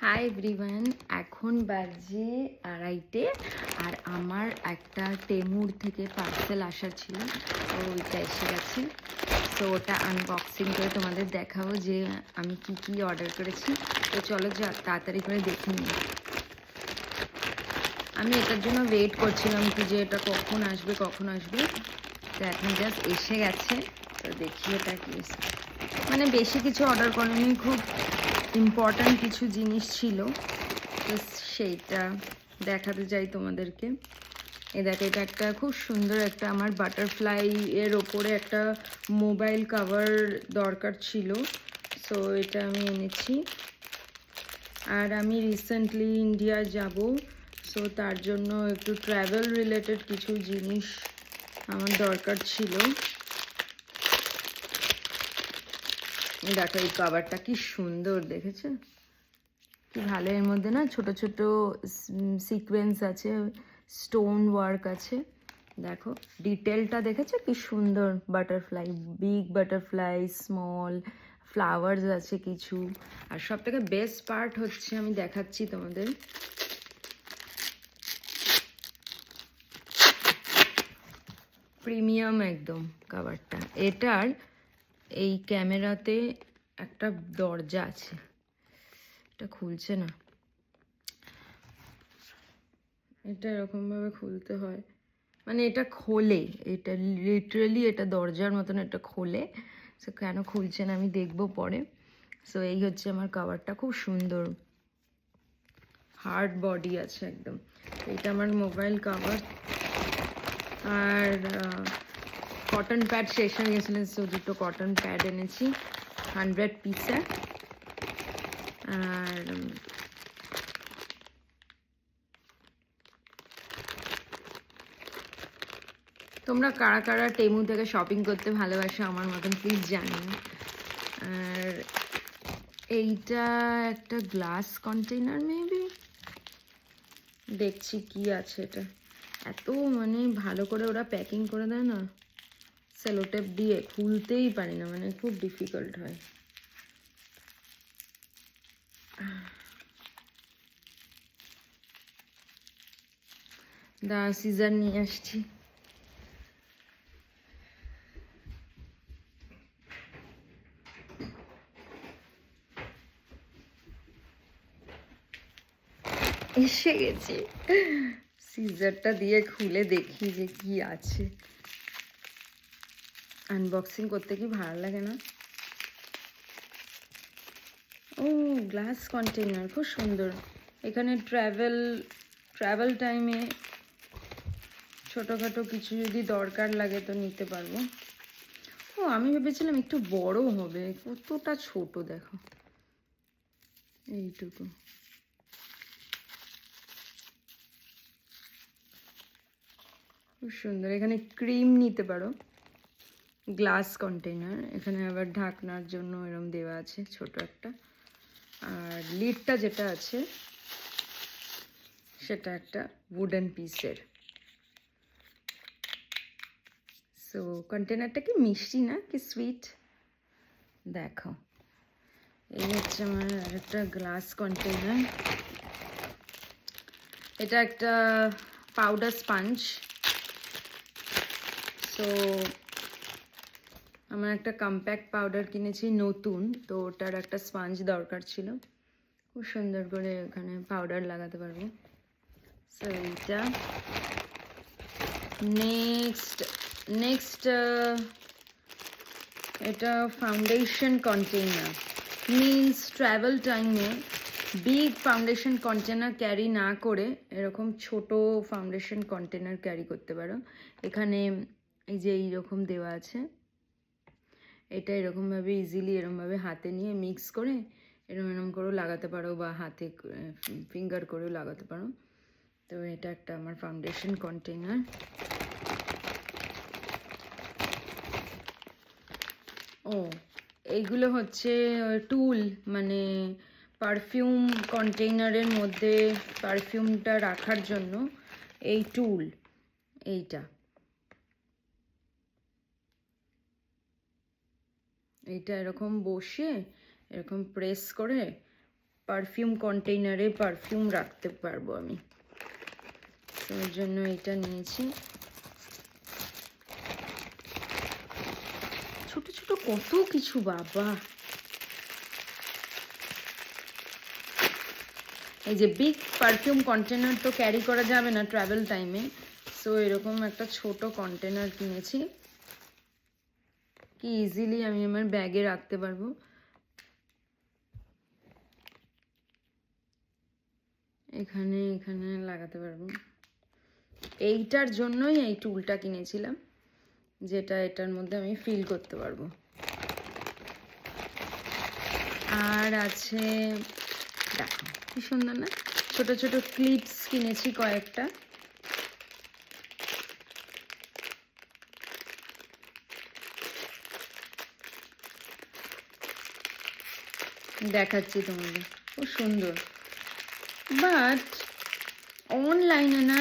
Hi everyone, এখন বাজে 2:30 আর আমার একটা টেমুর থেকে পার্সেল আসার ছিল, তো ওইটা এসে গেছে। তো ওটা আনবক্সিং করে তোমাদের দেখাবো যে আমি কি কি অর্ডার করেছি। তো চলো তাড়াতাড়ি করে দেখে নিই। আমি এটার জন্য ওয়েট করছিলাম কি যে এটা কখন আসবে। তো এখন জাস্ট এসে গেছে। তো দেখি এটা কি, মানে বেশি কিছু অর্ডার করিনি, খুব ইম্পর্ট্যান্ট কিছু জিনিস ছিল, তো সেইটা দেখাতে চাই তোমাদেরকে। দেখো, এটা একটা খুব সুন্দর একটা আমার বাটারফ্লাই এর ওপরে একটা মোবাইল কভার দরকার ছিল, সো এটা আমি এনেছি। আর আমি রিসেন্টলি ইন্ডিয়া যাব, সো তার জন্য একটু ট্রাভেল রিলেটেড কিছু জিনিস আমার দরকার ছিল। দেখো এই কভারটা কি সুন্দর, দেখেছো কি ভালো। এর মধ্যে না ছোট ছোট সিকোয়েন্স আছে, স্টোন ওয়ার্ক আছে। দেখো ডিটেলটা দেখেছো কি সুন্দর, butterfly, big butterfly, small flowers আছে কিছু। আর সব থেকে বেস্ট পার্ট হচ্ছে, আমি দেখাচ্ছি তোমাদের, প্রিমিয়াম একদম কভারটা। এটার এই ক্যামেরাতে একটা দরজা আছে, এটা খুলছে না, এটা এরকমভাবে খুলতে হয়, মানে এটা খোলে, এটা লিটারালি এটা দরজার মতন, এটা খোলে। সো কেন খুলছে না আমি দেখবো পরে। সো এই হচ্ছে আমার কভারটা, খুব সুন্দর, হার্ড বডি আছে একদম। এটা আমার মোবাইল কভার। আর কটন প্যাড শেষ হয়ে গেছিলেন, সো দুটো কটন প্যাড এনেছি 100 পিসের। আর তোমরা কারা কারা টেমু থেকে শপিং করতে ভালোবাসো আমার মতন প্লিজ জানিও। আর এইটা একটা গ্লাস কন্টেইনার, মেবি, দেখছি কি আছে এটা। এত মানে ভালো করে ওরা প্যাকিং করে দেয় না, সেলোটেপ দিয়ে খুলতেই পারি না, মানে খুব ডিফিকাল্ট হয়। সিজার নিয়ে আসছি। এসে গেছি, সিজারটা দিয়ে খুলে দেখি যে কি আছে। আনবক্সিং করতে কি ভালো লাগে না? ও, গ্লাস কন্টেইনার, খুব সুন্দর। এখানে ট্রাভেল টাইমে ছোটোখাটো কিছু যদি দরকার লাগে তো নিতে পারবো। ও, আমি ভেবেছিলাম একটু বড় হবে, কতটা ছোট দেখো, এইটুকু। খুব সুন্দর, এখানে ক্রিম নিতে পারো। গ্লাস কন্টেইনার, এখানে আবার ঢাকনার জন্য এরকম দেওয়া আছে ছোট একটা। আর লিডটা যেটা আছে সেটা একটা উডেন পিসের। সো কন্টেনারটা কি মিষ্টি না, কি সুইট দেখো। এই হচ্ছে আমার একটা গ্লাস কন্টেনার। এটা একটা পাউডার স্পঞ্জ। সো আমার একটা কম্প্যাক্ট পাউডার কিনেছি নতুন, তো ওটার একটা স্পঞ্জ দরকার ছিল, খুব সুন্দর করে এখানে পাউডার লাগাতে পারবো। সো এইটা। নেক্সট এটা ফাউন্ডেশন কন্টেইনার। মিন্স ট্রাভেল টাইমে বিগ ফাউন্ডেশন কন্টেনার ক্যারি না করে এরকম ছোট ফাউন্ডেশন কন্টেনার ক্যারি করতে পারো। এখানে এই যে এইরকম দেওয়া আছে, এটা এরকমভাবে ইজিলি এরকমভাবে হাতে নিয়ে মিক্স করে এরকম করেও লাগাতে পারো, বা হাতে ফিঙ্গার করেও লাগাতে পারো। তো এটা একটা আমার ফাউন্ডেশন কন্টেনার। ও, এইগুলো হচ্ছে টুল, মানে পারফিউম কন্টেইনারের মধ্যে পারফিউমটা রাখার জন্য এই টুল। এইটা এরকম বসে এরকম প্রেস করে পারফিউম কন্টেইনারে পারফিউম রাখতে পারবো আমি, তো ওই জন্য এটা নিয়েছি। ছোট ছোট কত কিছু বাবা, এই যে বিগ পারফিউম কন্টেনার তো ক্যারি করা যাবে না ট্রাভেল টাইমে, সো এরকম একটা ছোট কন্টেনার কিনেছি, কি ইজিলি আমি আমার ব্যাগে রাখতে পারবো। এখানে এখানে লাগাতে পারবো। এইটার জন্যই এই টুলটা কিনেছিলাম, যেটা এটার মধ্যে আমি ফিল করতে পারবো। আর আছে দেখো কি সুন্দর না, ছোট ছোট ক্লিপস কিনেছি কয়েকটা, দেখাচ্ছি তোমাদের, খুব সুন্দর। বাট অনলাইনে না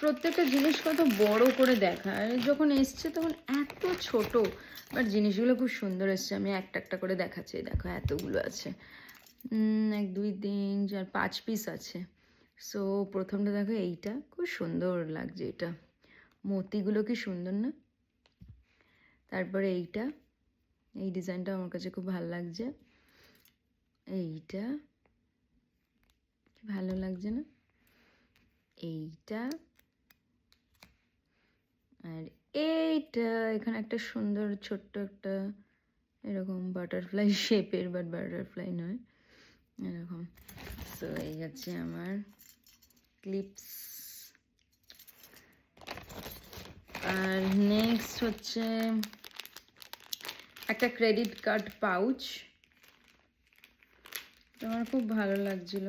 প্রত্যেকটা জিনিস কত বড় করে দেখায়, যখন এসছে তখন এত ছোট, বাট জিনিসগুলো খুব সুন্দর এসছে। আমি একটা একটা করে দেখাচ্ছি, দেখো এতগুলো আছে, 1 2 3 4 5 পিস আছে। সো প্রথমটা দেখো, এইটা খুব সুন্দর লাগছে, এটা মতিগুলো কি সুন্দর না। তারপরে এইটা, এই ডিজাইনটা আমার কাছে খুব ভালো লাগছে, এইটা ভালো লাগছে না, এইটা, আর এইটা এখানে একটা সুন্দর ছোট্ট একটা এরকম বাটারফ্লাই শেপের, বাট বাটারফ্লাই নয় এরকম। সো এই হচ্ছে আমার ক্লিপস। আর নেক্সট হচ্ছে একটা ক্রেডিট কার্ড পাউচ, আমার খুব ভালো লাগছিল।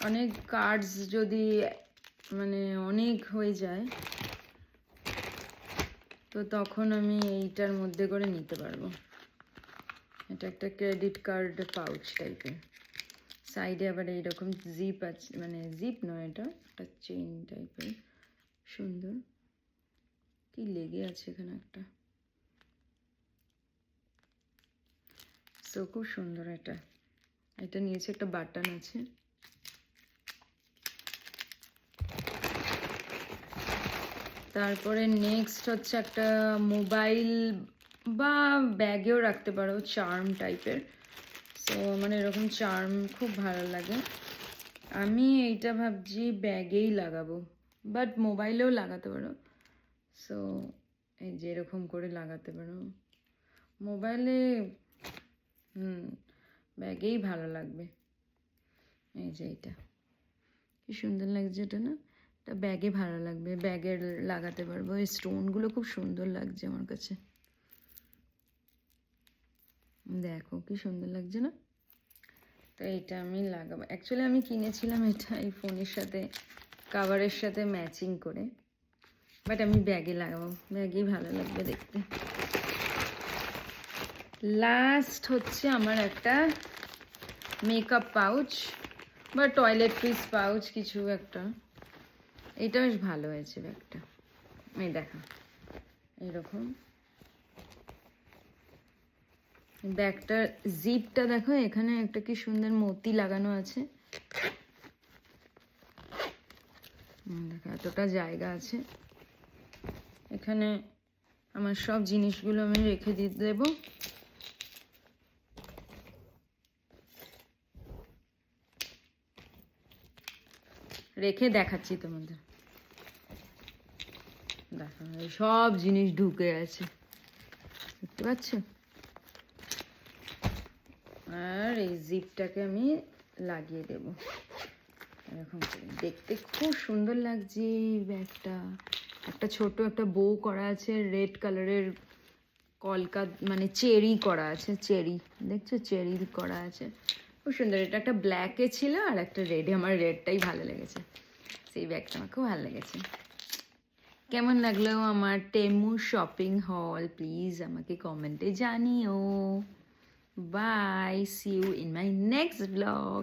অনেক কার্ডস যদি মানে অনেক হয়ে যায়, তো তখন আমি এইটার মধ্যে করে নিতে পারবো। এটা একটা ক্রেডিট কার্ড পাউচ টাইপের, সাইডে আবার এইরকম জিপ আছে, মানে জিপ নয়, এটা একটা চেইন টাইপের, সুন্দর, কি লেগে আছে এখানে একটা, সো খুব সুন্দর। এটা এটা নিয়েছে, একটা বাটন আছে। তারপরে নেক্সট হচ্ছে একটা মোবাইল বা ব্যাগেও রাখতে পারো, চার্ম টাইপের। সো আমার এরকম চার্ম খুব ভালো লাগে, আমি এইটা ভাবছি ব্যাগেই লাগাবো, বাট মোবাইলেও লাগাতে পারো। সো এই যে এরকম করে লাগাতে পারো মোবাইলে, ব্যাগেই ভালো লাগবে। এই যে এটা কি সুন্দর লাগছে, এটা না, এটা ব্যাগে ভালো লাগবে, ব্যাগে লাগাতে পারবো। এই স্টোনগুলো খুব সুন্দর লাগছে আমার কাছে, দেখো কি সুন্দর লাগছে না। তো এটা আমি লাগাবো, অ্যাকচুয়ালি আমি কিনেছিলাম এটা এই ফোনের সাথে কাভারের সাথে ম্যাচিং করে, বাট আমি ব্যাগে লাগাবো, ব্যাগেই ভালো লাগবে দেখতে। লাস্ট হচ্ছে আমার একটা মেকআপ পাউচ বা টয়লেট পিস পাউচ কিছু একটা, এটা বেশ ভালো হয়েছে ব্যাগটা, এই দেখো এইরকম ব্যাগটার জিপটা দেখো, এখানে একটা কি সুন্দর মতি লাগানো আছে, দেখো এতটা জায়গা আছে এখানে, আমার সব জিনিসগুলো আমি রেখে দিয়ে দেবো। রেখে দেখাচ্ছি তোমাদের, দেখো সব জিনিস ঢুকে আছে, দেখতে পাচ্ছ। আর এই জিপটাকে আমি লাগিয়ে দেব এরকম করে, দেখতে খুব সুন্দর লাগছে ব্যাগটা। একটা ছোট একটা বো করা আছে, রেড কালারের কলকা মানে চেরি করা আছে, চেরি দেখছো, চেরি করা আছে, খুব সুন্দর। এটা একটা ব্ল্যাকে ছিল আর একটা রেডে, আমার রেডটাই ভালো লেগেছে, সেই ব্যাগটা আমার খুব ভালো লেগেছে। কেমন লাগলো আমার টেমু শপিং হল, প্লিজ আমাকে কমেন্টে জানিও। Bye, see you in my next blog.